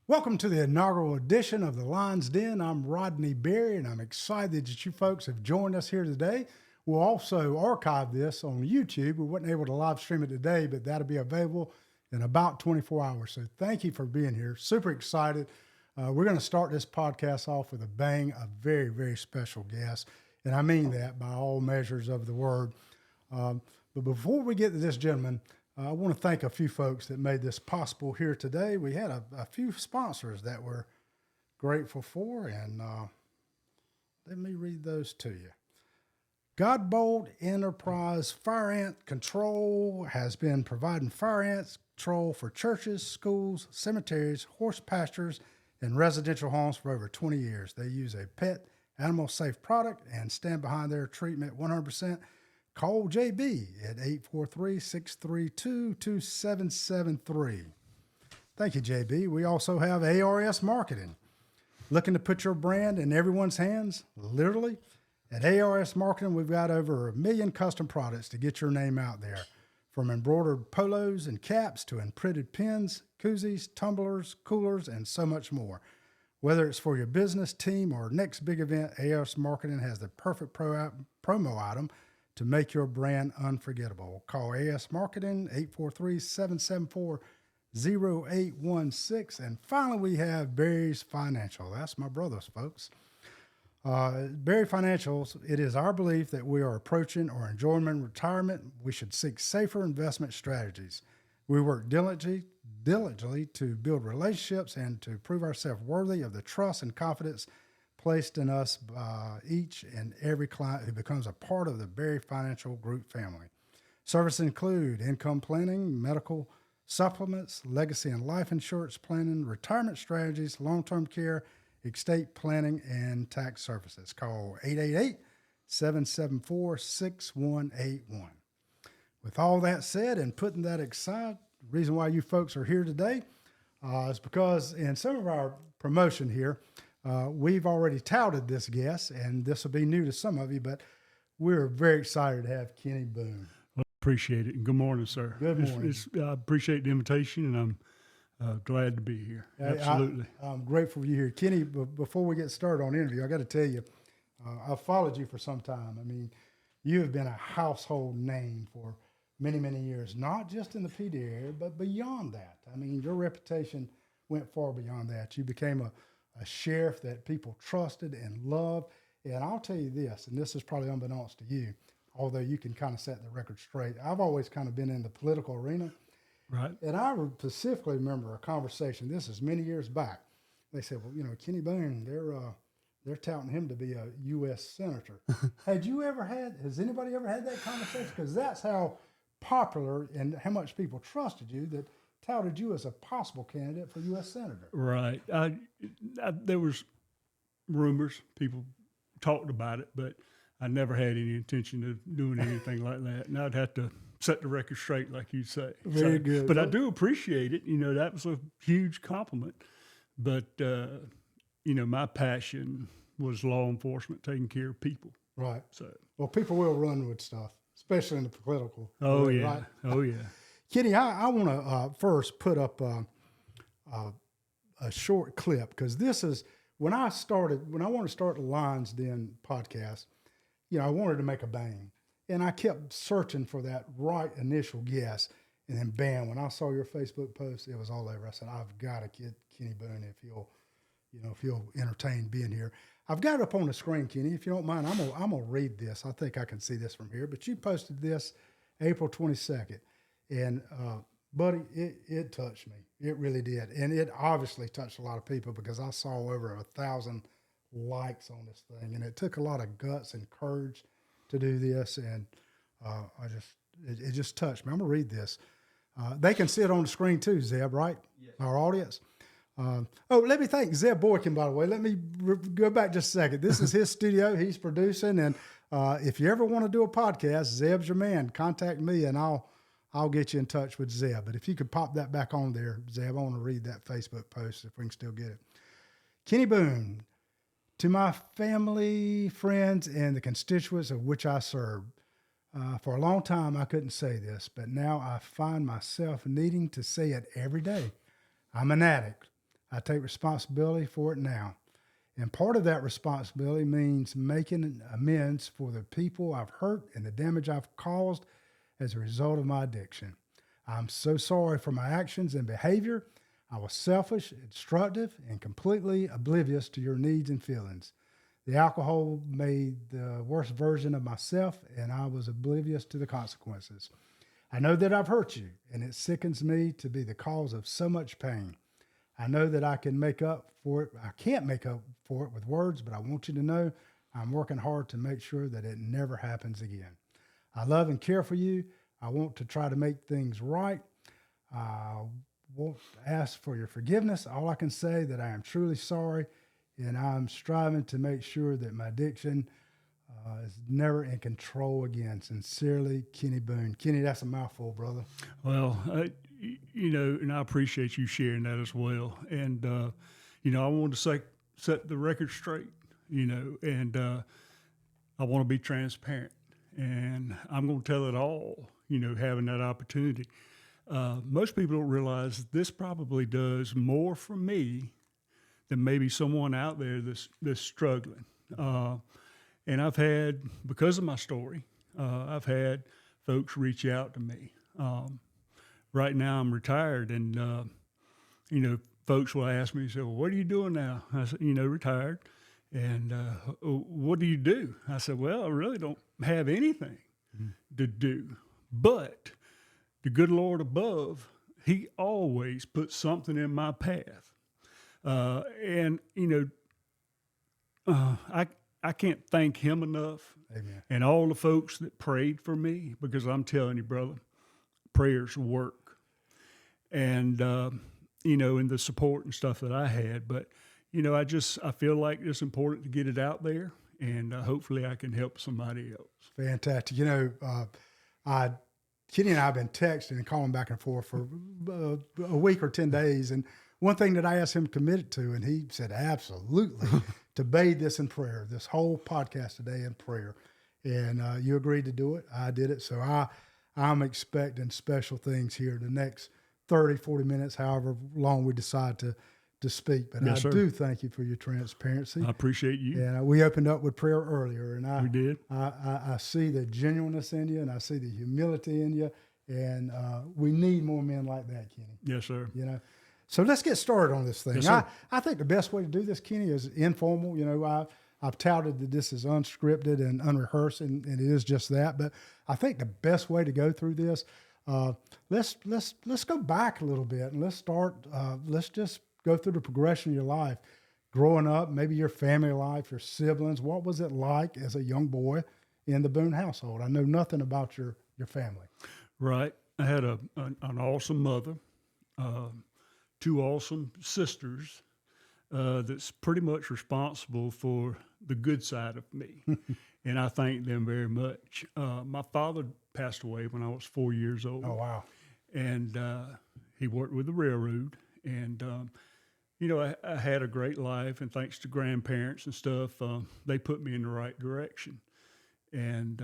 Welcome to the inaugural edition of the Lion's Den. I'm Rodney Berry, and I'm excited that you folks have joined us here today. We'll also archive this on YouTube. We weren't able to live stream it today, but that'll be available in about 24 hours. So thank you for being here. Super excited. We're going to start this podcast off with a bang, a very, very special guest. And I mean that by all measures of the word. But before we get to this gentleman, I want to thank a few folks that made this possible here today. We had a few sponsors that we're grateful for, and let me read those to you. Godbolt Enterprise Fire Ant Control has been providing fire ant control for churches, schools, cemeteries, horse pastures, and residential homes for over 20 years. They use a pet animal safe product and stand behind their treatment 100%. Call JB at 843-632-2773. Thank you, JB. We also have ARS Marketing. Looking to put your brand in everyone's hands? Literally. At ARS Marketing, we've got over 1 million custom products to get your name out there. From embroidered polos and caps to imprinted pins, koozies, tumblers, coolers, and so much more. Whether it's for your business, team, or next big event, ARS Marketing has the perfect promo item to make your brand unforgettable. Call AS Marketing, 843-774-0816. And finally, we have Barry's Financial. That's my brother's, folks. Barry Financials, it is our belief that we are approaching or enjoying retirement. We should seek safer investment strategies. We work diligently to build relationships and to prove ourselves worthy of the trust and confidence placed in us by each and every client who becomes a part of the Berry Financial Group family. Services include income planning, medical supplements, legacy and life insurance planning, retirement strategies, long-term care, estate planning, and tax services. Call 888-774-6181. With all that said and putting that aside, the reason why you folks are here today is because in some of our promotion here, we've already touted this guest, and this will be new to some of you, but we're very excited to have Kenney Boone. Well, appreciate it. And good morning, sir. Good morning. I appreciate the invitation, and I'm glad to be here. Absolutely. I'm grateful you're here. Kenney, before we get started on the interview, I got to tell you, I've followed you for some time. I mean, you have been a household name for many, many years, not just in the PD area, but beyond that. I mean, your reputation went far beyond that. You became a sheriff that people trusted and loved. And I'll tell you this, and this is probably unbeknownst to you, although you can kind of set the record straight. I've always kind of been in the political arena. Right. And I specifically remember a conversation, this is many years back. They said, well, Kenney Boone, they're touting him to be a U.S. senator. Has anybody ever had that conversation? Because that's how popular and how much people trusted you that touted you as a possible candidate for U.S. senator. Right. There was rumors, people talked about it, but I never had any intention of doing anything like that. And I'd have to set the record straight, like you say. Very good. But I do appreciate it. That was a huge compliment. But, my passion was law enforcement, taking care of people. Right. So. Well, people will run with stuff, especially in the political. Oh, world, yeah. Right? Oh, yeah. Kenney, I want to first put up a short clip, because this is when I wanted to start the Lion's Den podcast. I wanted to make a bang, and I kept searching for that right initial guess, and then bam! When I saw your Facebook post, it was all over. I said, "I've got to get Kenney Boone if he'll entertain being here." I've got it up on the screen, Kenney. If you don't mind, I'm gonna read this. I think I can see this from here. But you posted this April 22nd. And, buddy, it touched me. It really did. And it obviously touched a lot of people, because I saw over 1,000 likes on this thing. And it took a lot of guts and courage to do this. And it just touched me. I'm going to read this. They can see it on the screen too, Zeb, right? Yes. Our audience. Let me thank Zeb Boykin, by the way. Let me go back just a second. This is his studio. He's producing. And if you ever want to do a podcast, Zeb's your man. Contact me, and I'll get you in touch with Zeb. But if you could pop that back on there, Zeb, I want to read that Facebook post if we can still get it. Kenney Boone, to my family, friends, and the constituents of which I serve. For a long time, I couldn't say this, but now I find myself needing to say it every day. I'm an addict. I take responsibility for it now. And part of that responsibility means making amends for the people I've hurt and the damage I've caused as a result of my addiction. I'm so sorry for my actions and behavior. I was selfish, destructive, and completely oblivious to your needs and feelings. The alcohol made the worst version of myself, and I was oblivious to the consequences. I know that I've hurt you, and it sickens me to be the cause of so much pain. I know that I can make up for it. I can't make up for it with words, but I want you to know I'm working hard to make sure that it never happens again. I love and care for you. I want to try to make things right. I won't ask for your forgiveness. All I can say that I am truly sorry, and I'm striving to make sure that my addiction is never in control again. Sincerely, Kenney Boone. Kenney, that's a mouthful, brother. Well, and I appreciate you sharing that as well. And, I wanted to set the record straight, and I want to be transparent. And I'm going to tell it all, having that opportunity. Most people don't realize this probably does more for me than maybe someone out there that's struggling. And I've had, because of my story, I've had folks reach out to me. Right now I'm retired, and, folks will ask me, say, well, what are you doing now? I said, retired. And what do you do? I said, well, I really don't have anything to do. But the good Lord above, he always puts something in my path. I can't thank him enough. Amen. And all the folks that prayed for me, because I'm telling you, brother, prayers work. And, and the support and stuff that I had. But, I feel like it's important to get it out there, and hopefully I can help somebody else. Fantastic. Kenney and I have been texting and calling back and forth for a week or 10 days. And one thing that I asked him to commit to, and he said, absolutely, to bathe this in prayer, this whole podcast today in prayer. And you agreed to do it. I did it. So I'm expecting special things here the next 30, 40 minutes, however long we decide to speak. But Yes, I sir. do thank you for your transparency. I appreciate you. And we opened up with prayer earlier, and We did. I see the genuineness in you, and I see the humility in you, and we need more men like that, Kenney. Yes, sir. So let's get started on this thing. Yes, sir. I think the best way to do this, Kenney, is informal. I've touted that this is unscripted and unrehearsed, and it is just that. But I think the best way to go through this, let's go back a little bit, and let's start. Let's just go through the progression of your life, growing up, maybe your family life, your siblings. What was it like as a young boy in the Boone household? I know nothing about your family. Right. I had an awesome mother, two awesome sisters, that's pretty much responsible for the good side of me. And I thank them very much. My father passed away when I was 4 years old. Oh, wow. And he worked with the railroad. And, I had a great life, and thanks to grandparents and stuff, they put me in the right direction. And,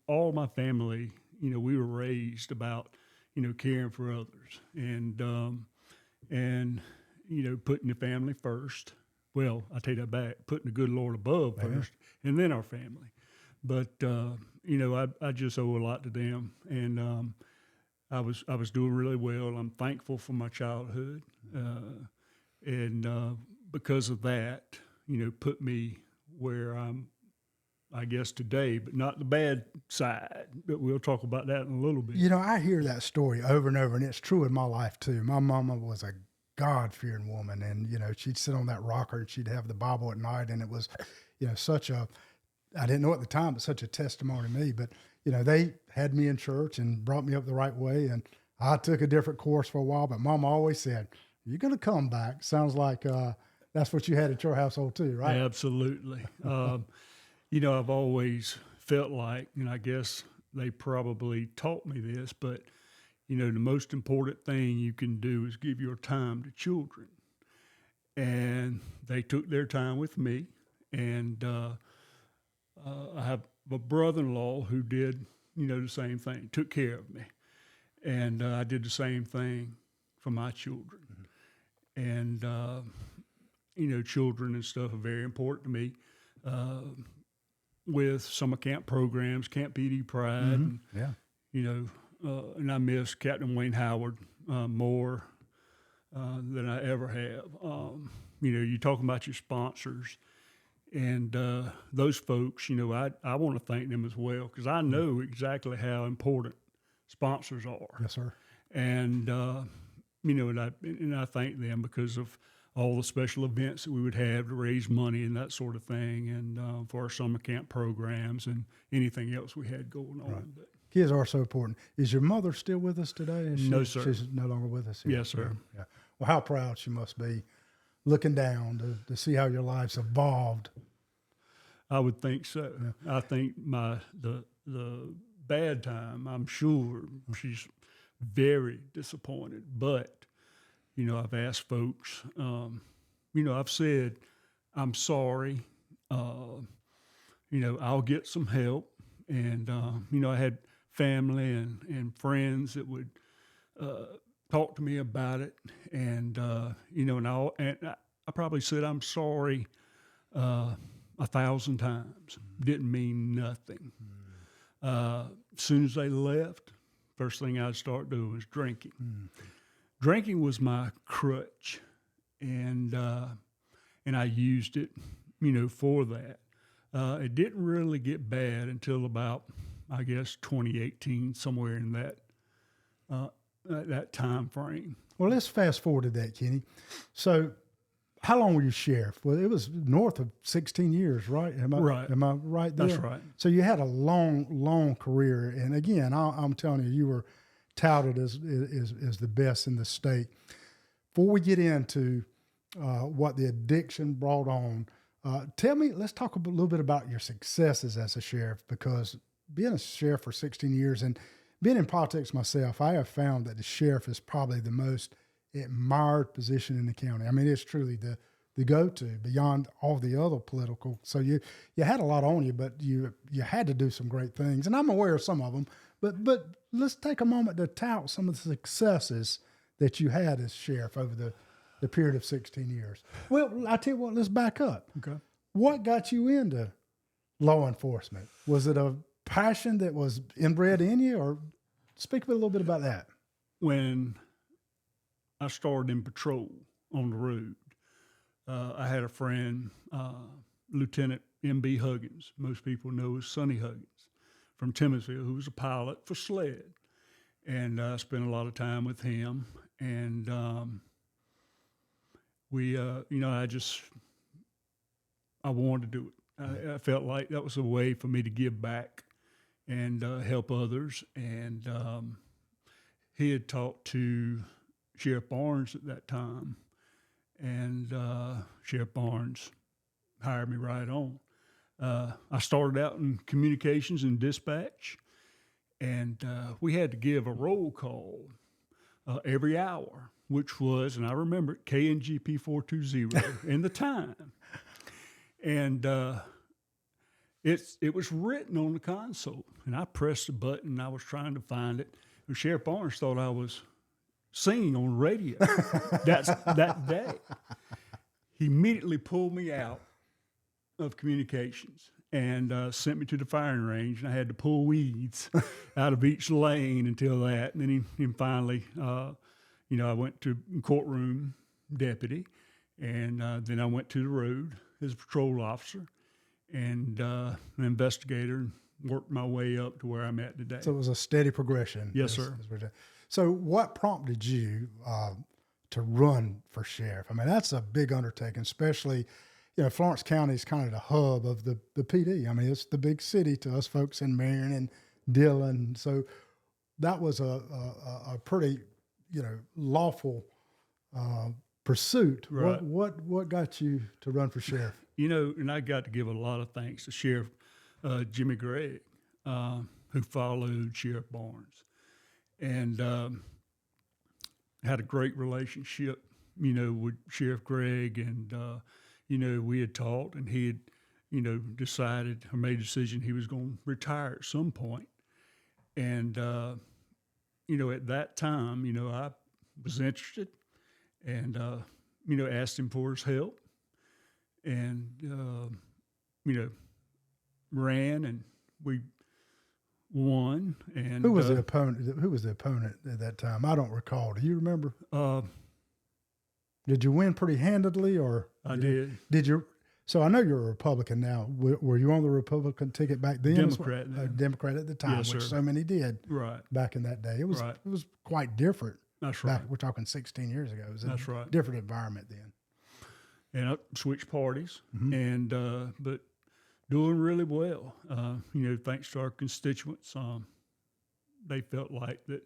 all my family, we were raised about, caring for others and putting the family first. Well, I take that back, putting the good Lord above first, and then our family. But, I just owe a lot to them. And, I was doing really well. I'm thankful for my childhood, and because of that, put me where I'm, I guess, today, but not the bad side. But we'll talk about that in a little bit. I hear that story over and over, and it's true in my life too. My mama was a God-fearing woman, and she'd sit on that rocker and she'd have the Bible at night, and it was, such a, I didn't know at the time, but such a testimony to me. But they had me in church and brought me up the right way, and I took a different course for a while. But Mama always said, "You're going to come back." Sounds like that's what you had at your household too, right? Absolutely. I've always felt like, and I guess they probably taught me this, but the most important thing you can do is give your time to children. And they took their time with me, and I have a brother-in-law who did, the same thing, took care of me. And I did the same thing for my children. and children and stuff are very important to me. With summer camp programs, Camp PD Pride, and, and I miss Captain Wayne Howard more than I ever have. You talking about your sponsors, and those folks, I want to thank them as well, because I know exactly how important sponsors are. Yes, sir. And and I thank them because of all the special events that we would have to raise money and that sort of thing, and for our summer camp programs and anything else we had going on. Right. But Kids are so important. Is your mother still with us today? No, sir. She's no longer with us here. Yes, sir. Yeah. Well, how proud she must be, looking down to see how your life's evolved. I would think so. Yeah. I think the bad time, I'm sure she's very disappointed, but I've asked folks, I've said, I'm sorry, I'll get some help. And, I had family and friends that would talk to me about it. And, and I probably said, I'm sorry 1,000 times. Didn't mean nothing. As soon as they left, first thing I'd start doing was drinking. Drinking was my crutch, and I used it, for that. It didn't really get bad until about, I guess, 2018, somewhere in that time frame. Well, let's fast forward to that, Kenney. So, how long were you sheriff? Well, it was north of 16 years, right? Am I right there? That's right. So you had a long career, and again, I'm telling you, you were touted as the best in the state. Before we get into what the addiction brought on, let's talk a little bit about your successes as a sheriff, because being a sheriff for 16 years and being in politics myself, I have found that the sheriff is probably the most admired position in the county. I mean, it's truly the go-to beyond all the other political. So you had a lot on you, but you had to do some great things, and I'm aware of some of them. But let's take a moment to tout some of the successes that you had as sheriff over the period of 16 years. Well, I tell you what, let's back up. Okay. What got you into law enforcement? Was it a passion that was inbred in you, or speak a little bit about that? When I started in patrol on the road, I had a friend, Lieutenant M.B. Huggins. Most people know as Sonny Huggins from Timothyville, who was a pilot for SLED. And I spent a lot of time with him. And I wanted to do it. I felt like that was a way for me to give back and help others. And he had talked to Sheriff Barnes at that time, and Sheriff Barnes hired me right on. I started out in communications and dispatch, and we had to give a roll call every hour, which was, and I remember it, KNGP 420 and the time. And it was written on the console, and I pressed the button, and I was trying to find it. And Sheriff Barnes thought I was singing on the radio that day. He immediately pulled me out of communications and sent me to the firing range, and I had to pull weeds out of each lane until that. And then he finally, I went to courtroom deputy, and then I went to the road as a patrol officer and an investigator, and worked my way up to where I'm at today. So it was a steady progression. Yes, sir. So what prompted you to run for sheriff? I mean, that's a big undertaking, especially, Florence County is kind of the hub of the PD. I mean, it's the big city to us folks in Marion and Dillon. So that was a pretty, lawful pursuit. Right. What got you to run for sheriff? And I got to give a lot of thanks to Sheriff Jimmy Gregg, who followed Sheriff Barnes, and had a great relationship, with Sheriff Gregg, and we had talked, and he had, decided or made a decision he was going to retire at some point, and at that time, I was interested, and asked him for his help, and ran, and we won. And Who was the opponent? Who was the opponent at that time? I don't recall. Do you remember? Did you win pretty handedly, or I did? Did you? So I know you're a Republican now. Were you on the Republican ticket back then? Democrat. A Democrat at the time, Yes, which sir. so many did. Right. Back in that day, it was Right. it was quite different. That's right. We're talking 16 years ago. It was That's a right. different environment then. And I switched parties, and but doing really well. Thanks to our constituents, they felt like that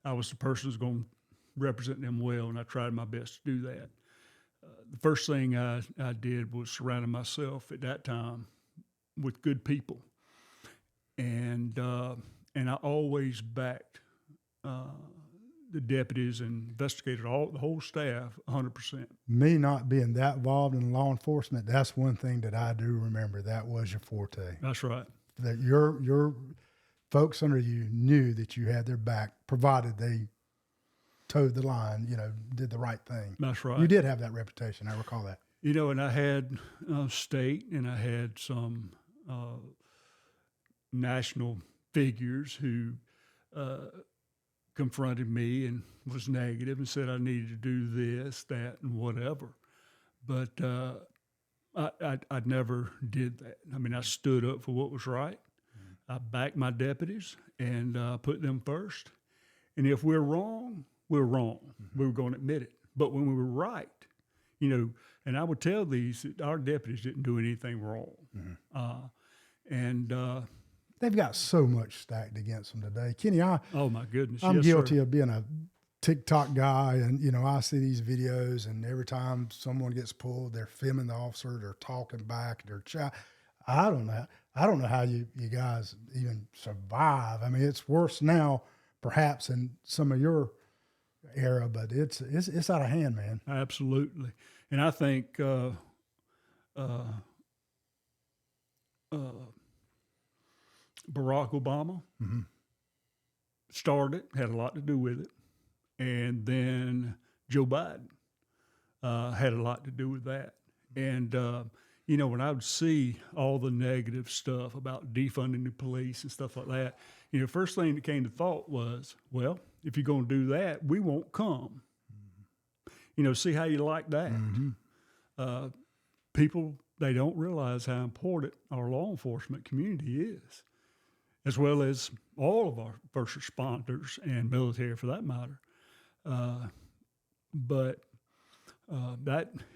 I was the person who's going to represent them well, and I tried my best to do that. The first thing I did was surrounding myself at that time with good people, and I always backed the deputies and investigated the whole staff 100%. Me not being that involved in law enforcement, that's one thing that I do remember. That was your forte. That's right. That your folks under you knew that you had their back, provided they towed the line, did the right thing. That's right. You did have that reputation. I recall that. And I had state, and I had some national figures who confronted me and was negative and said I needed to do this, that, and whatever. But I never did that. I mean, I stood up for what was right. I backed my deputies and put them first. And if we're wrong, we're wrong. We were going to admit it. But when we were right, and I would tell these that our deputies didn't do anything wrong. They've got so much stacked against them today. Kenney, oh my goodness, I'm yes, guilty sir. of being a TikTok guy, and I see these videos, and every time someone gets pulled, they're filming the officer, they're talking back, I don't know how you guys even survive. I mean, it's worse now, perhaps, in some of your era, but it's out of hand, man. Absolutely. And I think Barack Obama started, had a lot to do with it. And then Joe Biden had a lot to do with that. And, when I would see all the negative stuff about defunding the police and stuff like that, first thing that came to thought was, well, if you're going to do that, we won't come. See how you like that. People, they don't realize how important our law enforcement community is, as well as all of our first responders and military for that matter. But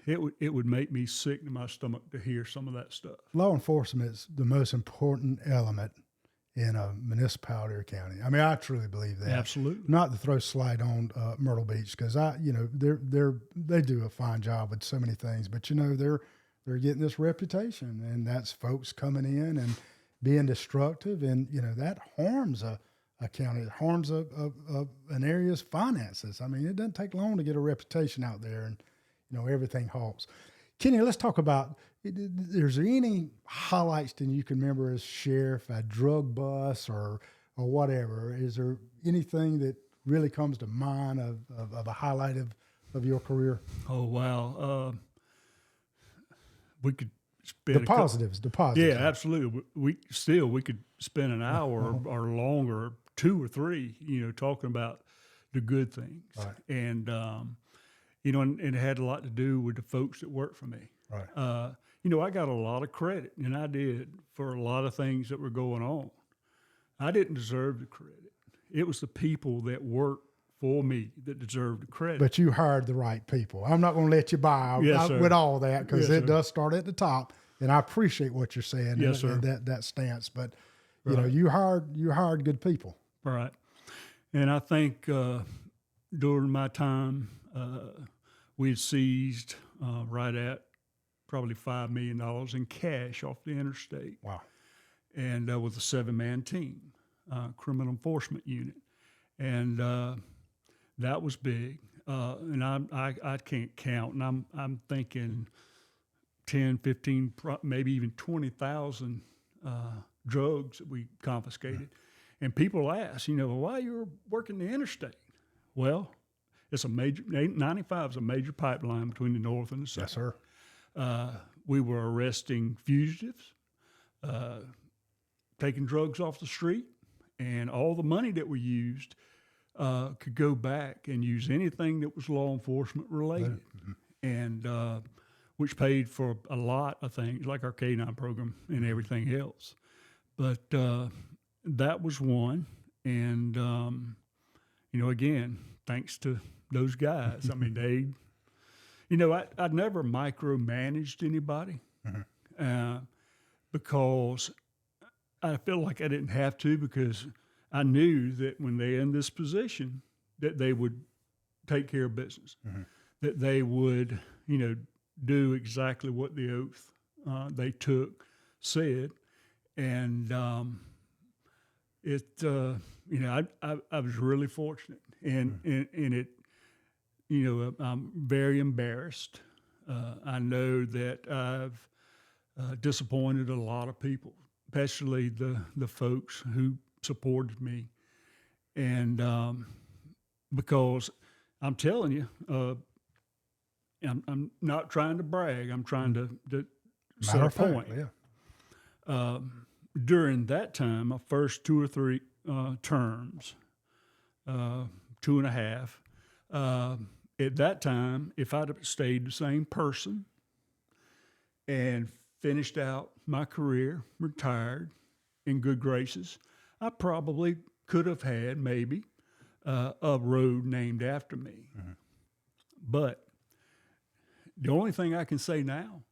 it would make me sick to my stomach to hear some of that stuff. Law enforcement is the most important element in a municipality or county. I mean, I truly believe that. Absolutely. Not to throw slight on Myrtle Beach, because they do a fine job with so many things, but they're getting this reputation, and that's folks coming in and being destructive, and that harms a county. It harms an area's finances. I mean, it doesn't take long to get a reputation out there, and everything halts. Kenney, let's talk about. Is there any highlights that you can remember as sheriff, a drug bust or whatever? Is there anything that really comes to mind of a highlight of your career? Oh wow, we could spend The positives. Yeah, absolutely. We could spend an hour or longer, 2 or 3, talking about the good things. Right. And and it had a lot to do with the folks that worked for me. Right. I got a lot of credit, and I did, for a lot of things that were going on. I didn't deserve the credit. It was the people that worked for me that deserved the credit. But you hired the right people. I'm not going to let you by with all that, because it does start at the top. And I appreciate what you're saying, and that stance. But you hired good people. Right. And I think during my time, we had seized right at probably $5 million in cash off the interstate. Wow. And with a 7-man team, criminal enforcement unit. And that was big. And I can't count. And I'm thinking 10, 15, maybe even 20,000 drugs that we confiscated. And people ask, why you're working the interstate? Well, it's a major, 95 is a major pipeline between the north and the south. Yes, sir. We were arresting fugitives, taking drugs off the street, and all the money that we used could go back and use anything that was law enforcement related, and which paid for a lot of things like our K-9 program and everything else. But that was one, and again, thanks to those guys. I mean, I'd never micromanaged anybody because I feel like I didn't have to, because I knew that when they're in this position, that they would take care of business, that they would, do exactly what the oath they took said, and I was really fortunate, and it, I'm very embarrassed. I know that I've disappointed a lot of people, especially the folks who supported me, and because I'm telling you, I'm not trying to brag. I'm trying to set a point. Yeah. During that time, my first 2 or 3 terms, 2.5. At that time, if I'd have stayed the same person and finished out my career, retired, in good graces, I probably could have had maybe a road named after me. But the only thing I can say now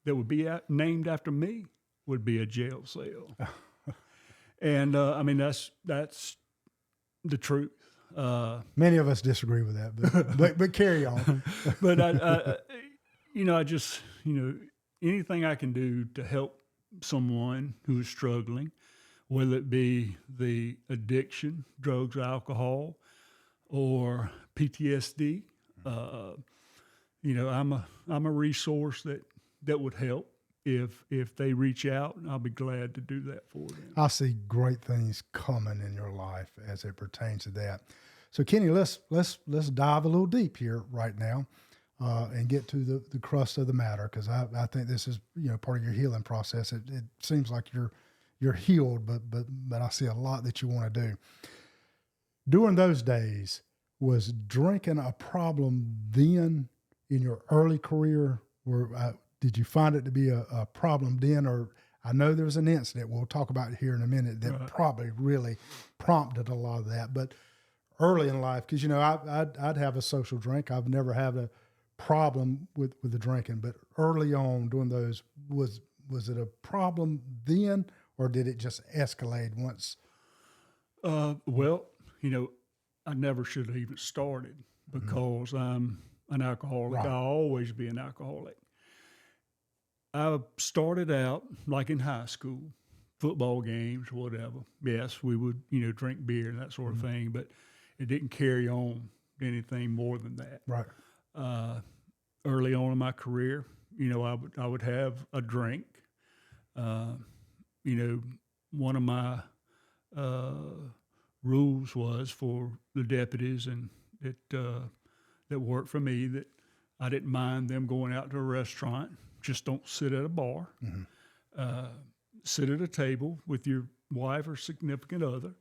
that would be named after me would be a jail cell. And that's the truth. Many of us disagree with that, but carry on. But I just, anything I can do to help someone who is struggling, whether it be the addiction, drugs, alcohol, or PTSD, I'm a resource that would help. If they reach out, I'll be glad to do that for them. I see great things coming in your life as it pertains to that. So, Kenney, let's dive a little deep here right now, and get to the crust of the matter, because I think this is part of your healing process. It seems like you're healed, but I see a lot that you want to do. During those days, was drinking a problem then in your early career? Did you find it to be a problem then, or I know there was an incident we'll talk about here in a minute that probably really prompted a lot of that, but early in life, because I'd have a social drink. I've never had a problem with the drinking, but early on doing those, was it a problem then, or did it just escalate once? Well, I never should have even started, because I'm an alcoholic. Right. I'll always be an alcoholic. I started out like in high school, football games, whatever. Yes, we would, drink beer and that sort of thing, but it didn't carry on anything more than that. Right. Early on in my career, I would have a drink. One of my rules was for the deputies and that worked for me, that I didn't mind them going out to a restaurant. Just don't sit at a bar. Sit at a table with your wife or significant other.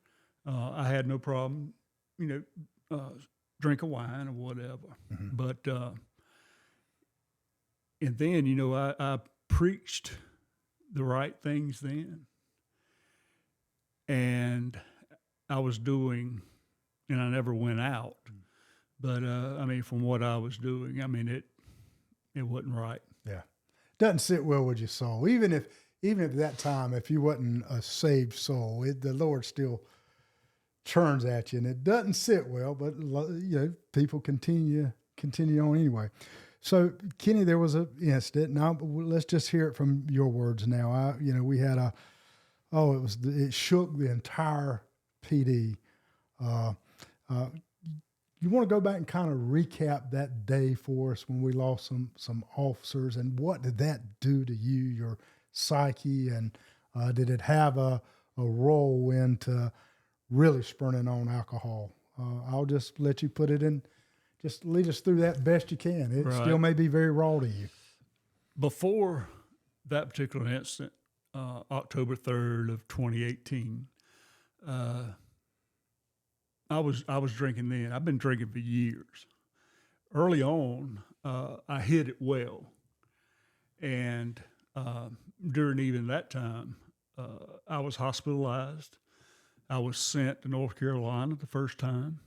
I had no problem, drink a wine or whatever. But and then, I preached the right things then, and I was doing, and I never went out. But from what I was doing, it wasn't right. Yeah. Doesn't sit well with your soul. Even if at that time, if you wasn't a saved soul, the Lord still churns at you, and it doesn't sit well, but people continue on anyway. So, Kenney, there was an incident. Now let's just hear it from your words now. We had it shook the entire PD. You want to go back and kind of recap that day for us when we lost some officers, and what did that do to you, your psyche, and did it have a role into really spurning on alcohol? I'll just let you put it in just lead us through that best you can. It Right. still may be very raw to you. Before that particular incident, October 3rd of 2018, I was drinking then. I've been drinking for years. Early on, I hid it well, and during even that time, I was hospitalized. I was sent to North Carolina the first time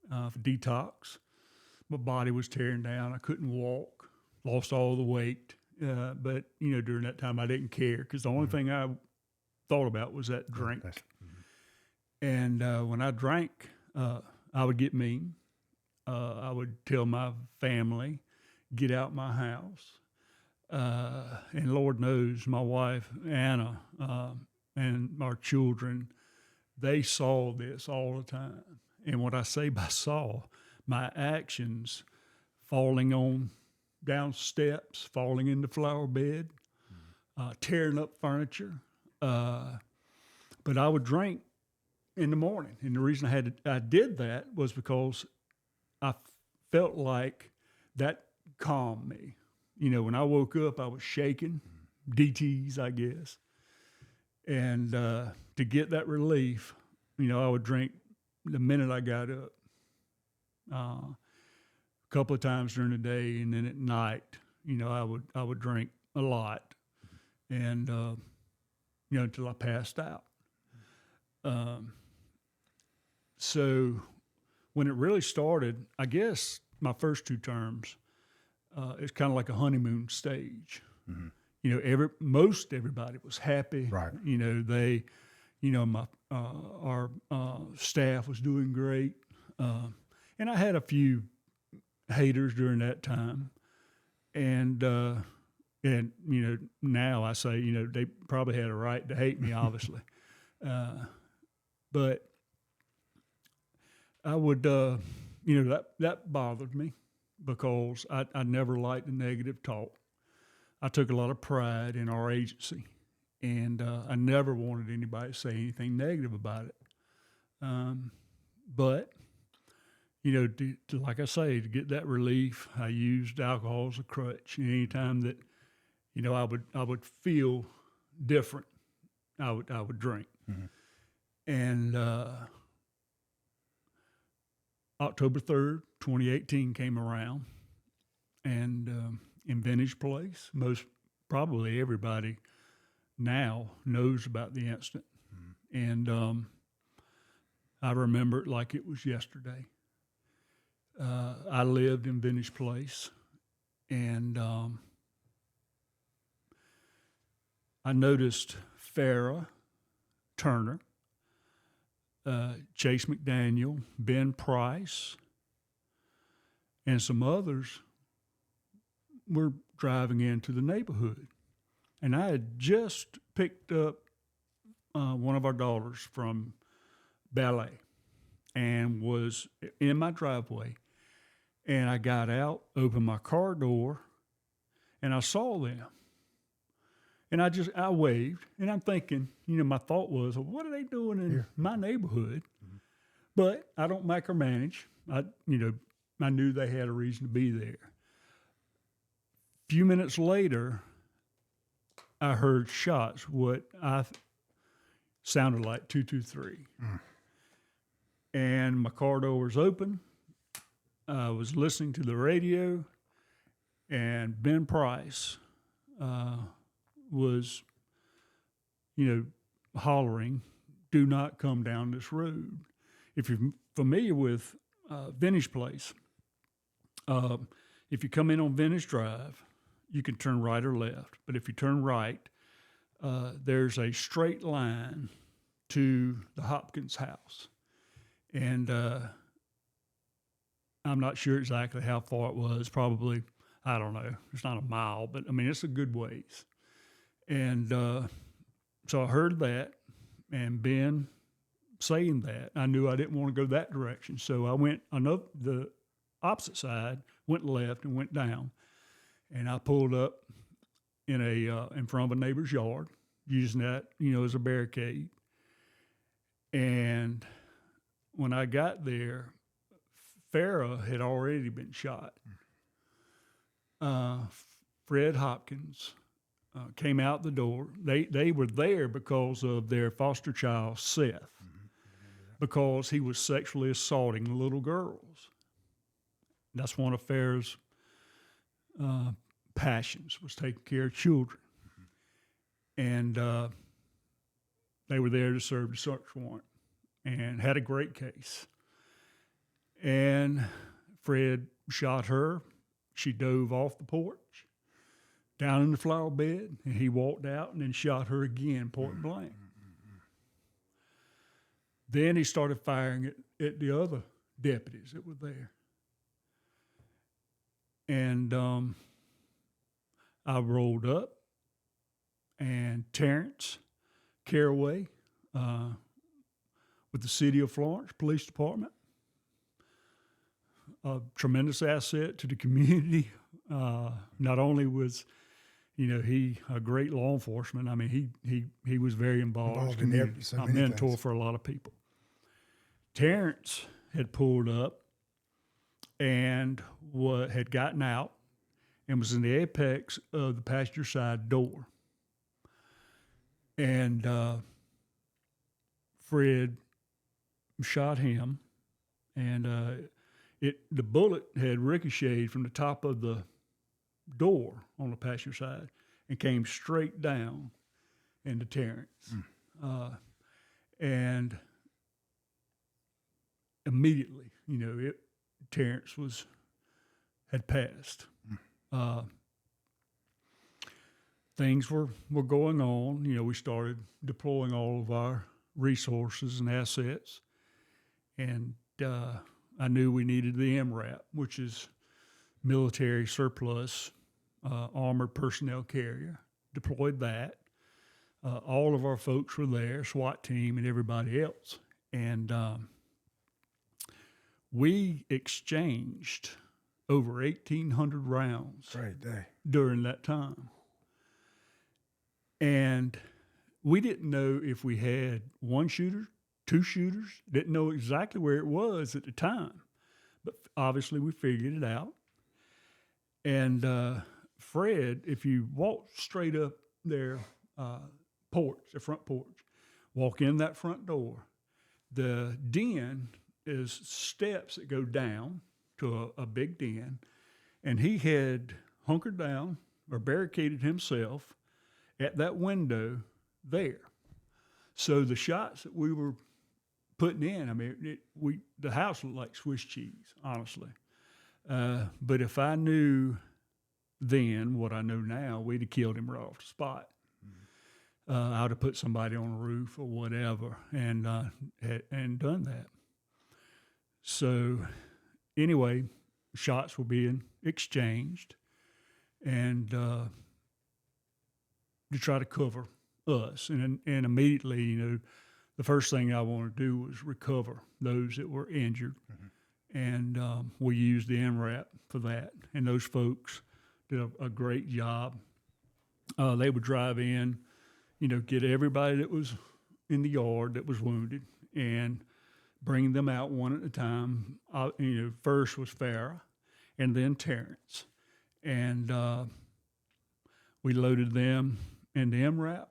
for detox. My body was tearing down. I couldn't walk. Lost all the weight. But during that time, I didn't care because the only thing I thought about was that drink. And when I drank, I would get mean. I would tell my family, get out my house. And Lord knows my wife, Anna, and our children, they saw this all the time. And what I say by saw, my actions falling on down steps, falling in the flower bed, tearing up furniture. But I would drink in the morning. And the reason I did that was because I felt like that calmed me. When I woke up, I was shaking, DTs, I guess. And to get that relief, I would drink the minute I got up. A couple of times during the day, and then at night, I would drink a lot, and until I passed out. So when it really started, I guess my first two terms, it's kind of like a honeymoon stage. Mm-hmm. Most everybody was happy. Right. They, our staff was doing great, and I had a few haters during that time, and now I say they probably had a right to hate me, obviously, but I would that bothered me because I never liked the negative talk. I took a lot of pride in our agency, and I never wanted anybody to say anything negative about it. But like I say, to get that relief, I used alcohol as a crutch. And anytime that I would feel different, I would drink. Mm-hmm. And October 3rd, 2018 came around, and in Vintage Place, most probably everybody now knows about the incident. Mm-hmm. And I remember it like it was yesterday. I lived in Vintage Place, and I noticed Farrah Turner, Chase McDaniel, Ben Price, and some others were driving into the neighborhood. And I had just picked up one of our daughters from ballet and was in my driveway. And I got out, opened my car door, and I saw them. And I waved, and I'm thinking, my thought was, well, what are they doing in my neighborhood? Mm-hmm. But I don't micromanage. I knew they had a reason to be there. A few minutes later, I heard shots, what I sounded like 223. Mm. And my car door was open. I was listening to the radio, and Ben Price was, hollering, "Do not come down this road." If you're familiar with Vintage Place, if you come in on Vintage Drive, you can turn right or left. But if you turn right, there's a straight line to the Hopkins house. And I'm not sure exactly how far it was, probably, I don't know, it's not a mile, but it's a good ways. And so I heard that, and Ben saying that, I knew I didn't want to go that direction. So I went the opposite side, went left and went down. And I pulled up in front of a neighbor's yard, using that, as a barricade. And when I got there, Farrah had already been shot. Fred Hopkins came out the door. They were there because of their foster child, Seth, because he was sexually assaulting little girls. That's one of Farrah's passions, was taking care of children. And they were there to serve the search warrant and had a great case. And Fred shot her. She dove off the porch down in the flower bed, and he walked out and then shot her again, point blank. Then he started firing at the other deputies that were there. And I rolled up, and Terrence Caraway with the City of Florence Police Department, a tremendous asset to the community. Not only was, he a great law enforcement. I mean, he was very involved in the community. A mentor things. For a lot of people. Terrence had pulled up and had gotten out and was in the apex of the passenger side door. And Fred shot him, and the bullet had ricocheted from the top of the door on the passenger side and came straight down into Terrence. And immediately, Terrence had passed. Things were going on. We started deploying all of our resources and assets, and I knew we needed the MRAP, which is military surplus armored personnel carrier. Deployed that. All of our folks were there, SWAT team and everybody else. And we exchanged over 1,800 rounds during that time. And we didn't know if we had one shooter, two shooters, didn't know exactly where it was at the time. But obviously we figured it out. And Fred, if you walk straight up their the front porch, walk in that front door, the den is steps that go down to a big den, and he had hunkered down or barricaded himself at that window there. So the shots that we were putting in, I mean, the house looked like Swiss cheese, honestly. But if I knew then what I know now, we'd have killed him right off the spot. I would have put somebody on a roof or whatever and done that. So anyway, shots were being exchanged, and to try to cover us. And immediately, the first thing I wanted to do was recover those that were injured. And we used the MRAP for that. And those folks did a great job. They would drive in, get everybody that was in the yard that was wounded and bring them out one at a time. First was Farrah and then Terrence. And we loaded them in the MRAP.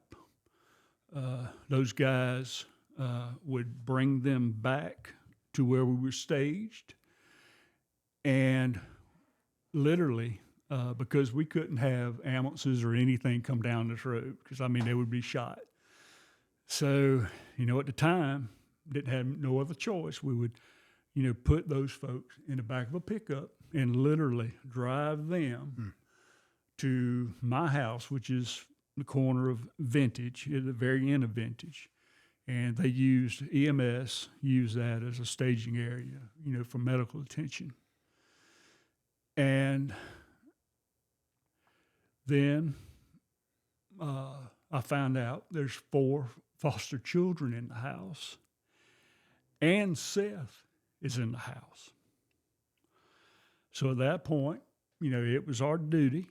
Those guys would bring them back to where we were staged. And literally, because we couldn't have ambulances or anything come down this road, because, they would be shot. So, at the time, didn't have no other choice. We would, put those folks in the back of a pickup and literally drive them to my house, which is the corner of Vintage, at the very end of Vintage. And they used EMS, used that as a staging area, for medical attention. And then I found out there's 4 foster children in the house, and Seth is in the house. So at that point, it was our duty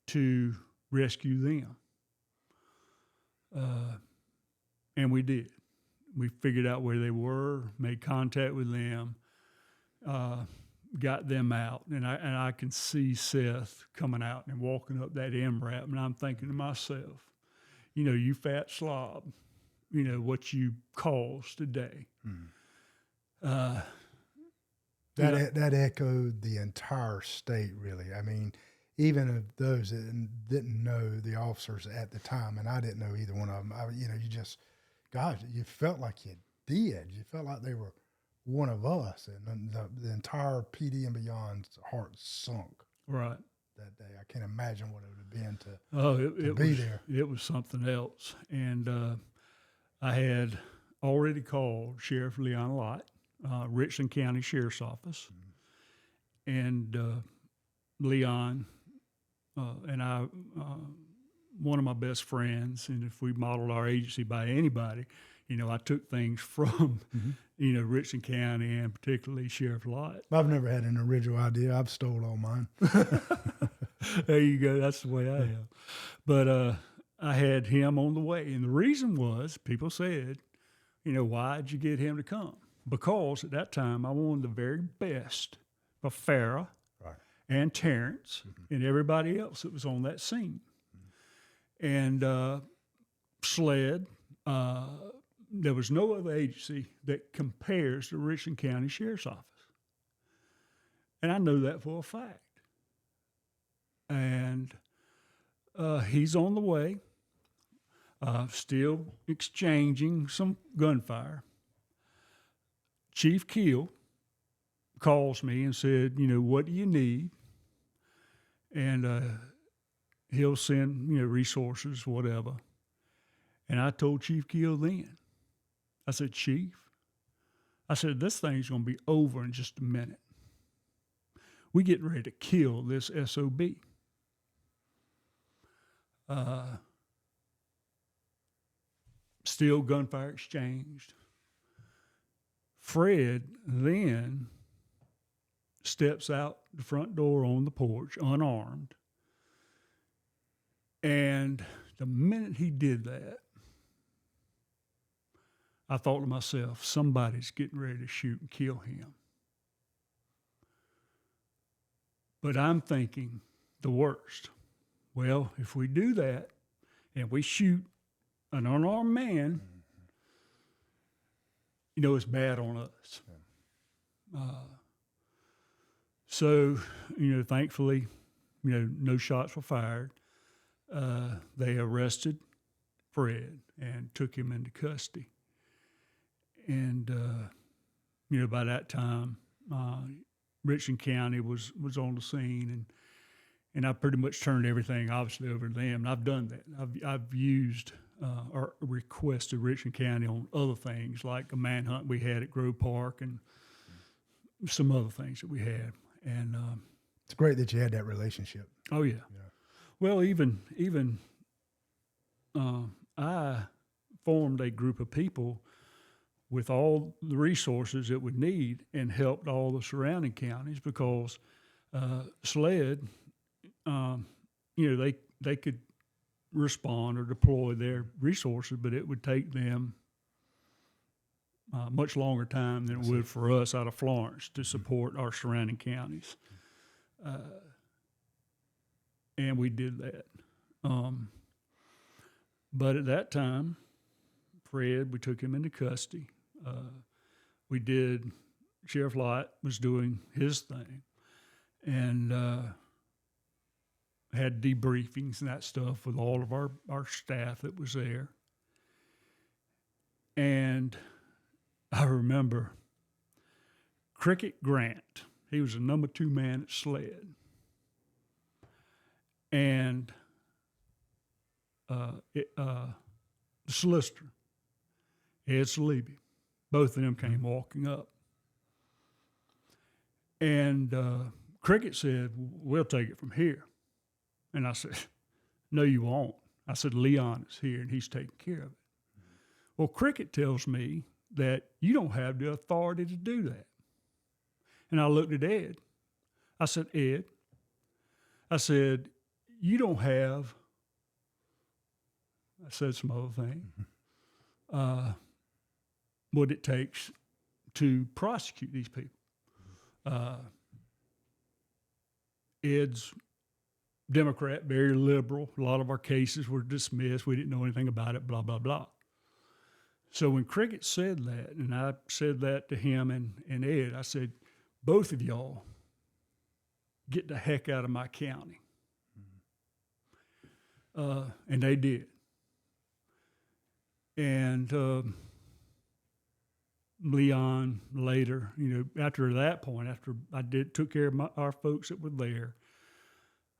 to rescue them. And we did. We figured out where they were, made contact with them. got them out, and I can see Seth coming out and walking up that MRAP, and I'm thinking to myself, you fat slob, what you caused today. That echoed the entire state, really. I mean, even of those that didn't know the officers at the time, and I didn't know either one of them. You felt like you did. You felt like they were one of us, and the entire PD and Beyond's heart sunk. Right. That day, I can't imagine what it would have been to be there. It was something else, and I had already called Sheriff Leon Lott, Richland County Sheriff's Office, and Leon and I, one of my best friends, and if we modeled our agency by anybody, I took things from, Richland County and particularly Sheriff Lott. I've never had an original idea. I've stole all mine. There you go. That's the way I am. But I had him on the way. And the reason was people said, why'd you get him to come? Because at that time I wanted the very best of Farrah and Terrence and everybody else that was on that scene. And SLED, there was no other agency that compares to Richland County Sheriff's Office. And I know that for a fact. And he's on the way, still exchanging some gunfire. Chief Keel calls me and said, what do you need? And he'll send, resources, whatever. And I told Chief Keel then, I said, Chief, this thing's going to be over in just a minute. We getting ready to kill this SOB. Still gunfire exchanged. Fred then steps out the front door on the porch, unarmed. And the minute he did that, I thought to myself, somebody's getting ready to shoot and kill him. But I'm thinking the worst. Well, if we do that and we shoot an unarmed man, it's bad on us. So, thankfully, no shots were fired. They arrested Fred and took him into custody. And, by that time, Richland County was on the scene, and I pretty much turned everything, obviously, over to them. And I've done that. I've used or requested Richland County on other things, like a manhunt we had at Grove Park and some other things that we had. And it's great that you had that relationship. Oh, yeah. Well, even I formed a group of people with all the resources it would need and helped all the surrounding counties because SLED, they could respond or deploy their resources, but it would take them much longer time than it would for us out of Florence to support our surrounding counties. And we did that. But at that time, Fred, we took him into custody. Sheriff Lott was doing his thing and had debriefings and that stuff with all of our staff that was there. And I remember Cricket Grant, he was the number 2 man at SLED. And the solicitor, Ed Salibi, both of them came walking up. And Cricket said, we'll take it from here. And I said, no, you won't. I said, Leon is here and he's taking care of it. Well, Cricket tells me that you don't have the authority to do that. And I looked at Ed. I said, Ed, you don't have, I said some other thing, what it takes to prosecute these people. Ed's Democrat, very liberal. A lot of our cases were dismissed. We didn't know anything about it, blah, blah, blah. So when Cricket said that, and I said that to him and Ed, I said, both of y'all get the heck out of my county. And they did. And Leon later, after that point, after I took care of our folks that were there,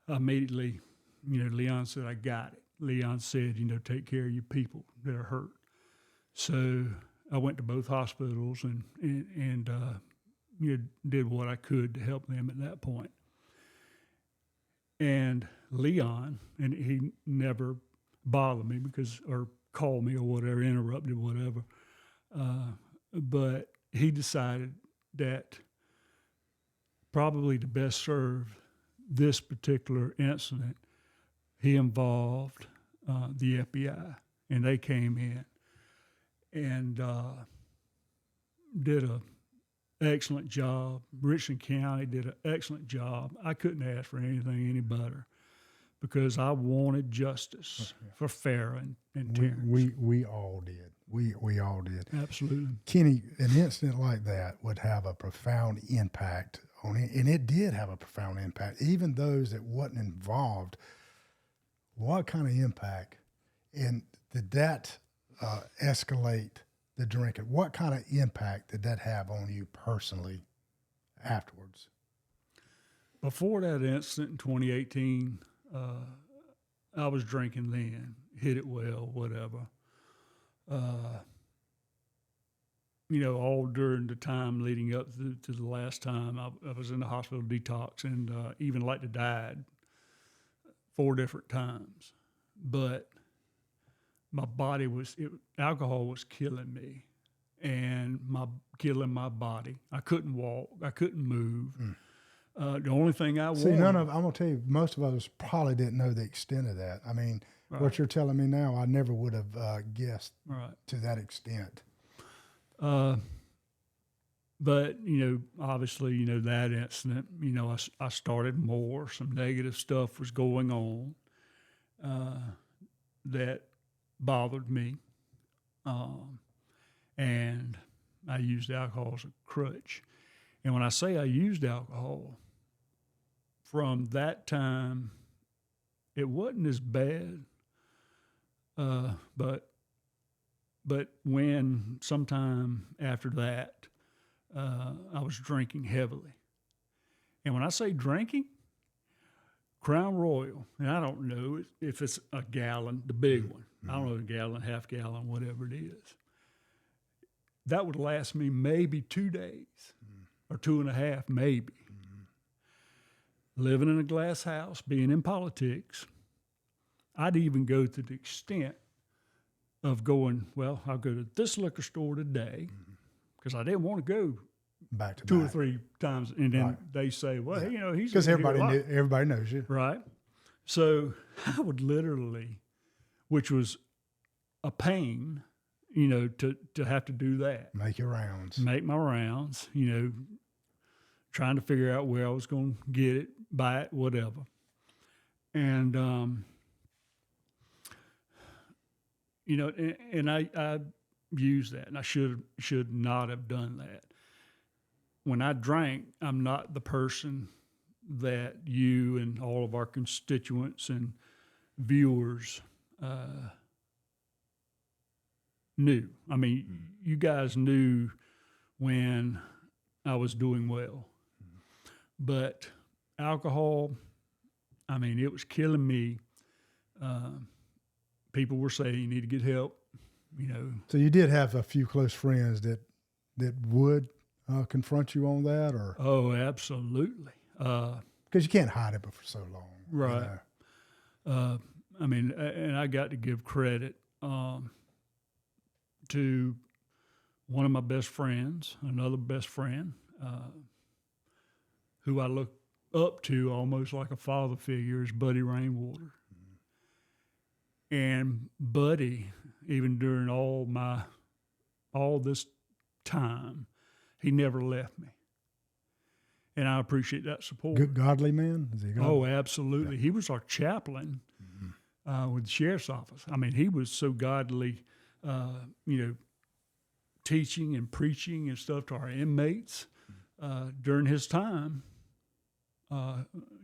immediately, Leon said, I got it. Leon said, take care of your people that are hurt. So I went to both hospitals and did what I could to help them at that point. And Leon, and he never bothered me or called me or whatever, interrupted whatever. But he decided that probably to best serve this particular incident, he involved the FBI, and they came in and did an excellent job. Richland County did an excellent job. I couldn't ask for anything any better because I wanted justice for Farrah and Terrence. We all did. We all did. Absolutely. Kenney, an incident like that would have a profound impact on it, and it did have a profound impact. Even those that wasn't involved, what kind of impact? And did that escalate the drinking? What kind of impact did that have on you personally afterwards? Before that incident in 2018, I was drinking then, hit it well, whatever. All during the time leading up to the last time I was in the hospital detox and even like to died 4 different times. But my body alcohol was killing me and killing my body. I couldn't walk. I couldn't move. The only thing I wanted. I'm going to tell you, most of us probably didn't know the extent of that. I mean, right. What you're telling me now, I never would have guessed to that extent. But, obviously, that incident, I started more. Some negative stuff was going on that bothered me. And I used alcohol as a crutch. And when I say I used alcohol, from that time, it wasn't as bad. But when sometime after that, I was drinking heavily. And when I say drinking, Crown Royal, and I don't know if it's a gallon, the big one. I don't know, a gallon, half gallon, whatever it is. That would last me maybe 2 days or 2.5, maybe. Living in a glass house, being in politics, I'd even go to the extent of going, well, I'll go to this liquor store today because I didn't want to go back to 2 or 3 times. And then they say, well, he's because everybody knows you. Right. So I would literally, which was a pain, to have to do that. Make my rounds, trying to figure out where I was going to get it, buy it, whatever. And, and I used that, and I should not have done that. When I drank, I'm not the person that you and all of our constituents and viewers knew. I mean, you guys knew when I was doing well. But alcohol, I mean, it was killing me. People were saying you need to get help, So you did have a few close friends that would confront you on that, or? Oh, absolutely. Because you can't hide it for so long. Right. I mean, and I got to give credit to one of my best friends, another best friend, who I look up to almost like a father figure, is Buddy Rainwater. And Buddy, even during all this time, he never left me. And I appreciate that support. Good, godly man? Is he godly? Oh, absolutely. Yeah. He was our chaplain with the sheriff's office. I mean, he was so godly, teaching and preaching and stuff to our inmates during his time.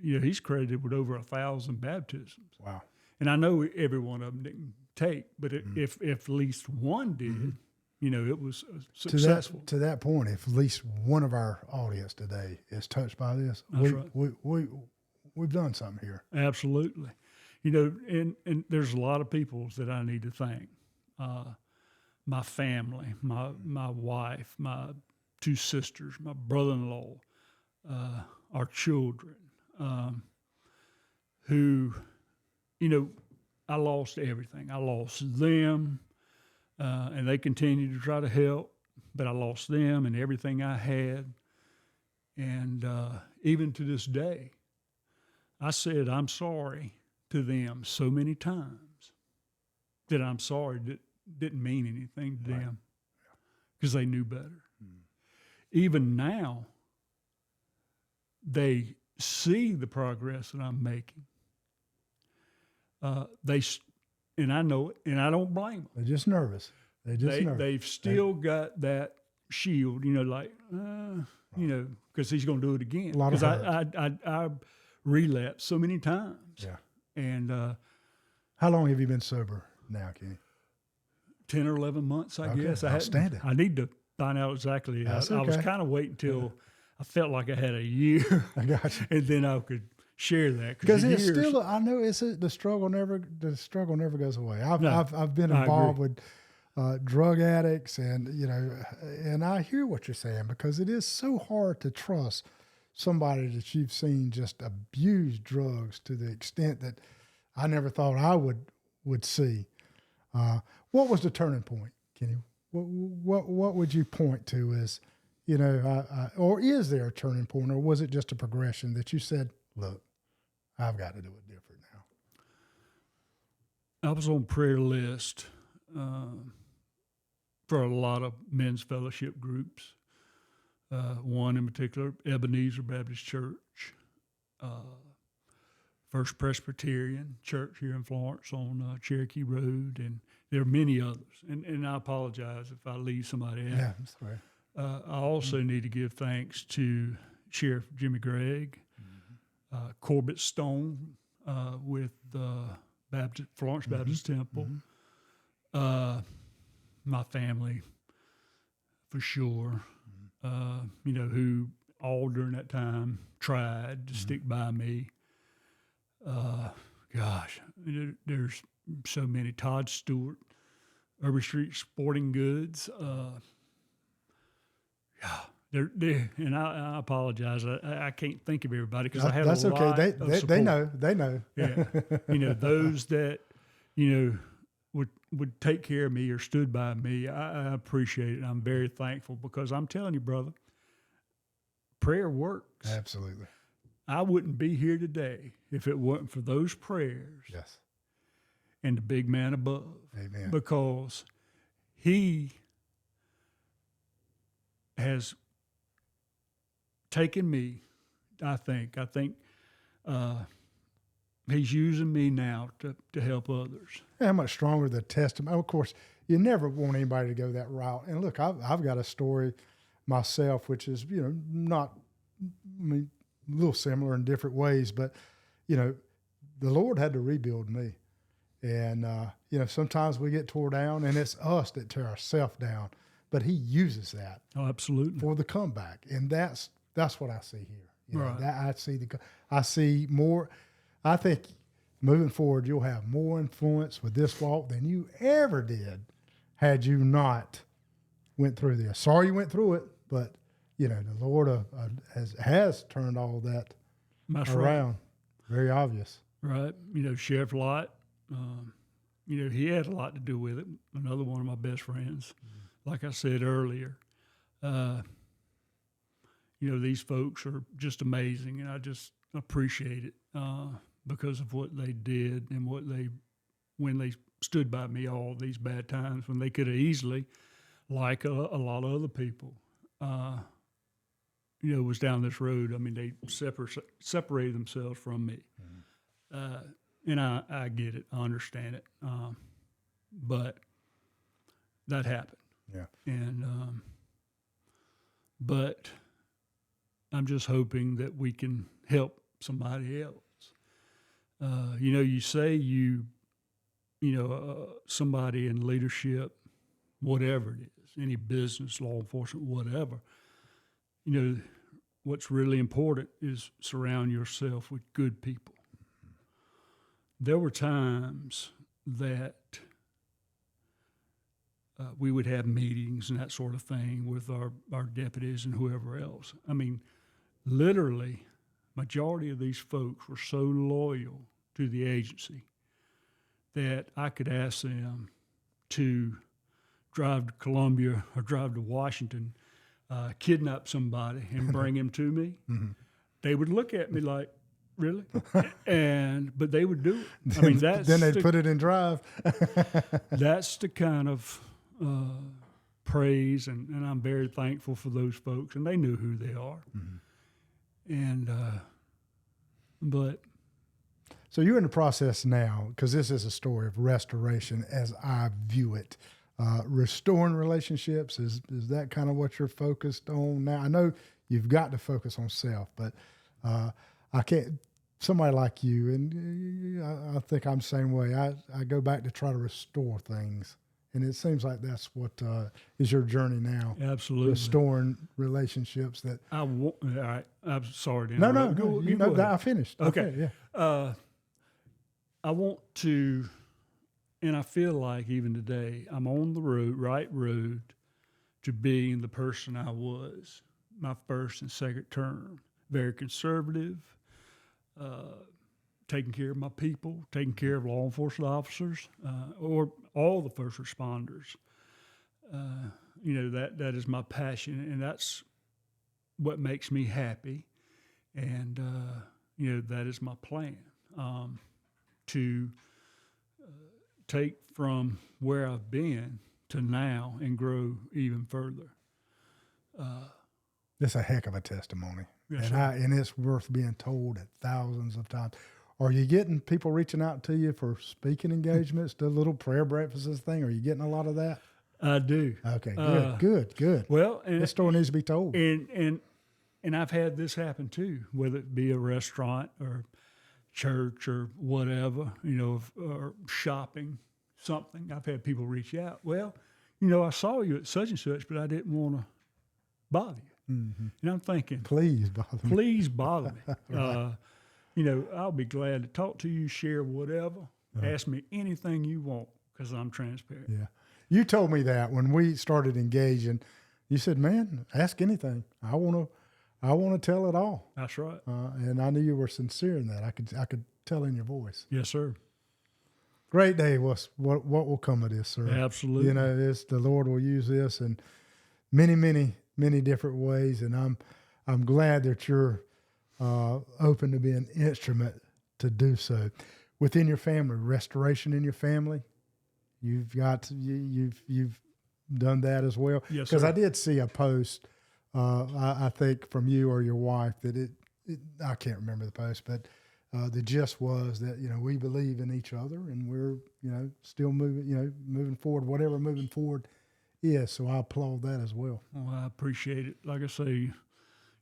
He's credited with over 1,000 baptisms. Wow. And I know every one of them didn't take, but if at least one did, it was successful. To that point, if at least one of our audience today is touched by this, we've done something here. Absolutely. And there's a lot of people that I need to thank. My family, my wife, my 2 sisters, my brother-in-law, our children, who, I lost everything. I lost them, and they continued to try to help, but I lost them and everything I had. And even to this day, I said I'm sorry to them so many times that I'm sorry didn't mean anything to them because they knew better. Even now, they see the progress that I'm making. And I know it, and I don't blame them. They're just nervous. Nervous. They've still got that shield, because he's going to do it again. Because I relapsed so many times. Yeah. And how long have you been sober now, Kenny? 10 or 11 months, I guess. Outstanding. I need to find out exactly. That's I okay. was kind of waiting until I felt like I had a year. I got you. And then I could share that. Because it's still, I know the struggle never goes away. I've been involved with drug addicts, and and I hear what you're saying, because it is so hard to trust somebody that you've seen just abuse drugs to the extent that I never thought I would see. What was the turning point, Kenny? What would you point to as, or is there a turning point, or was it just a progression that you said, look, I've got to do it different now? I was on prayer list for a lot of men's fellowship groups. One in particular, Ebenezer Baptist Church, First Presbyterian Church here in Florence on Cherokee Road, and there are many others. And I apologize if I leave somebody out. Yeah, I'm sorry. I also need to give thanks to Sheriff Jimmy Gregg, Corbett Stone with Florence Baptist Temple, my family for sure, who all during that time tried to stick by me. There's so many. Todd Stewart, Irby Street Sporting Goods. And I apologize. I can't think of everybody because I had that's a lot okay. of support. They know. Yeah, those that would take care of me or stood by me. I appreciate it. I'm very thankful, because I'm telling you, brother, prayer works. Absolutely. I wouldn't be here today if it wasn't for those prayers. Yes. And the big man above. Amen. Because he has taken me, I think he's using me now to help others. How much stronger the testimony. Of course, you never want anybody to go that route. And look, I've got a story myself, which is, a little similar in different ways, but, the Lord had to rebuild me. And, sometimes we get tore down, and it's us that tear ourselves down, but he uses that. Oh, absolutely. For the comeback. And that's what I see here. Right. I see more. I think moving forward, you'll have more influence with this walk than you ever did had you not went through this. Sorry you went through it, but the Lord has turned all that around. Right. Very obvious. Right. Sheriff Lott, he had a lot to do with it. Another one of my best friends. Like I said earlier, these folks are just amazing, and I just appreciate it because of what they did and when they stood by me all these bad times, when they could have easily, like a lot of other people, was down this road. I mean, they separated themselves from me. And I get it. I understand it. But that happened. Yeah. And, but I'm just hoping that we can help somebody else. You say somebody in leadership, whatever it is, any business, law enforcement, whatever, what's really important is surround yourself with good people. There were times that we would have meetings and that sort of thing with our deputies and whoever else. I mean, literally, majority of these folks were so loyal to the agency that I could ask them to drive to Columbia or drive to Washington, kidnap somebody and bring him to me. They would look at me like, really? But they would do it. I mean, then they'd put it in drive. That's the kind of praise, and I'm very thankful for those folks, and they knew who they are. And but so you're in the process now, because this is a story of restoration as I view it. Restoring relationships, is that kind of what you're focused on now? I know you've got to focus on self, but I can't. Somebody like you, and I think I'm the same way. I go back to try to restore things, and it seems like that's what is your journey now. Absolutely, restoring relationships that. All right, I'm sorry to interrupt. No. You know that I finished. Okay, yeah. I want to, and I feel like even today I'm on the right road to being the person I was my first and second term. Very conservative. Taking care of my people, taking care of law enforcement officers, or all the first responders. That is my passion, and that's what makes me happy. And, that is my plan, to take from where I've been to now and grow even further. It's a heck of a testimony. Yes, and it's worth being told thousands of times. Are you getting people reaching out to you for speaking engagements, the little prayer breakfasts thing? Are you getting a lot of that? I do. Okay, good. Well, and this story needs to be told. And I've had this happen too, whether it be a restaurant or church or whatever, or shopping, something. I've had people reach out. Well, I saw you at such and such, but I didn't want to bother you. And I'm thinking, please bother me. Right. I'll be glad to talk to you, share whatever. Ask me anything you want, because I'm transparent. Yeah. You told me that when we started engaging. You said, man, ask anything. I want to tell it all. That's right. And I knew you were sincere in that. I could tell in your voice. Yes, sir. Great day. What will come of this, sir? Absolutely. The Lord will use this in many, many, many different ways. And I'm glad that you're open to be an instrument to do so. Within your family, restoration in your family, you've done that as well. Yes, because sir. I did see a post, I think from you or your wife, that I can't remember the post, but the gist was that we believe in each other and we're still moving forward, whatever moving forward is. So I applaud that as well. Well, I appreciate it. Like I say,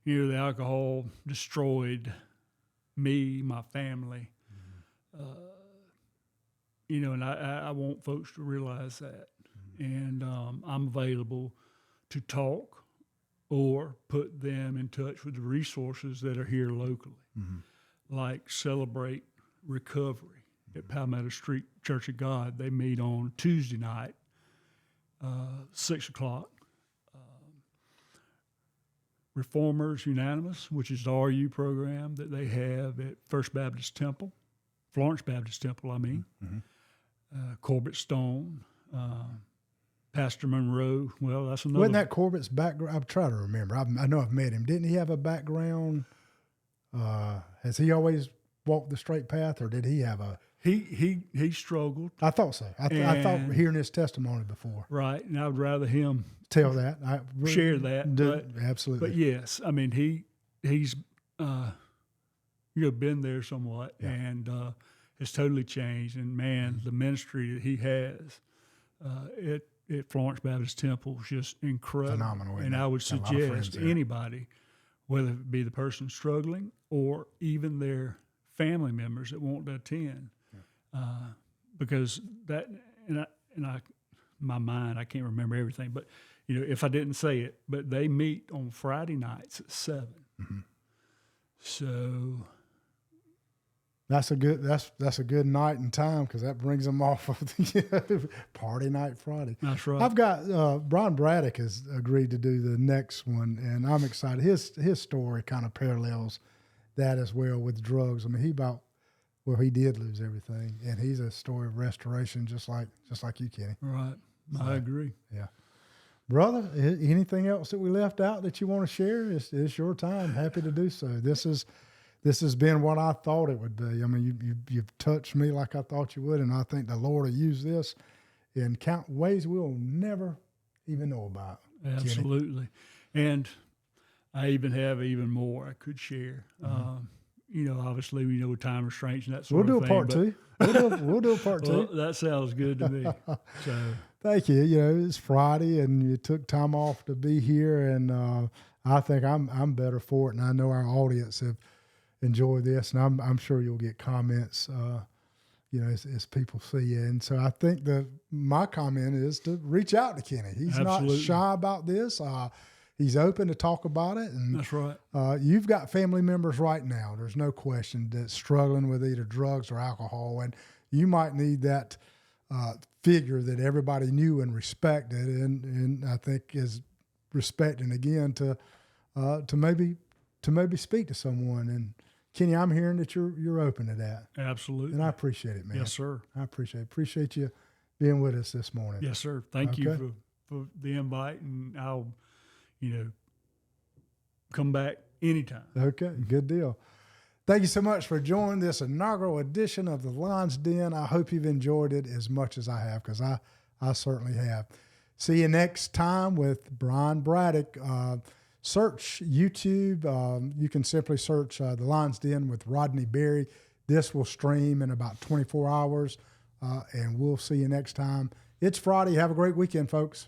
the alcohol destroyed me, my family. And I want folks to realize that. And I'm available to talk or put them in touch with the resources that are here locally, like Celebrate Recovery at Palmetto Street Church of God. They meet on Tuesday night, 6 o'clock. Reformers Unanimous, which is the RU program that they have at Florence Baptist Temple, Corbett Stone, Pastor Monroe. Well, that's another. Wasn't that Corbett's background? I'm trying to remember. I know I've met him. Didn't he have a background? Has he always walked the straight path, or did he have a? He struggled. I thought so. I thought hearing his testimony before. Right, and I would rather him tell that. I share that. Absolutely. But yes, I mean he's been there somewhat and has totally changed. And man, the ministry that he has at Florence Baptist Temple is just incredible. Phenomenal. And I would suggest anybody, whether it be the person struggling or even their family members that want to attend, because that my mind, I can't remember everything, but if I didn't say it, but they meet on Friday nights at 7. Mm-hmm. So that's a good night and time, because that brings them off of the party night Friday. That's right. I've got Brian Braddock has agreed to do the next one, and I'm excited. His story kind of parallels that as well with drugs. I mean, he did lose everything, and he's a story of restoration, just like you, Kenny. Right. I agree. Yeah. Brother, anything else that we left out that you want to share? It's your time. Happy to do so. This has been what I thought it would be. I mean, you've touched me like I thought you would, and I think the Lord will use this in ways we'll never even know about. Absolutely. Kenny. And I even have more I could share. Mm-hmm. Obviously, we know time restraints and that sort of thing. We'll do a part two. We'll do a part two. That sounds good to me. So thank you. It's Friday, and you took time off to be here, and I think I'm better for it, and I know our audience have enjoyed this, and I'm sure you'll get comments, as people see you. And so I think my comment is to reach out to Kenny. He's Absolutely. Not shy about this. He's open to talk about it. And that's right. You've got family members right now, there's no question, that's struggling with either drugs or alcohol, and you might need that figure that everybody knew and respected, and I think is respecting again to maybe speak to someone. And Kenny, I'm hearing that you're open to that. Absolutely. And I appreciate it, man. Yes, sir. I appreciate you being with us this morning. Yes, sir. Thank you for the invite, and I'll, come back anytime. Okay, good deal. Thank you so much for joining this inaugural edition of the Lion's Den. I hope you've enjoyed it as much as I have, because I certainly have. See you next time with Brian Braddock. Search YouTube. You can simply search The Lion's Den with Rodney Berry. This will stream in about 24 hours, and we'll see you next time. It's Friday. Have a great weekend, folks.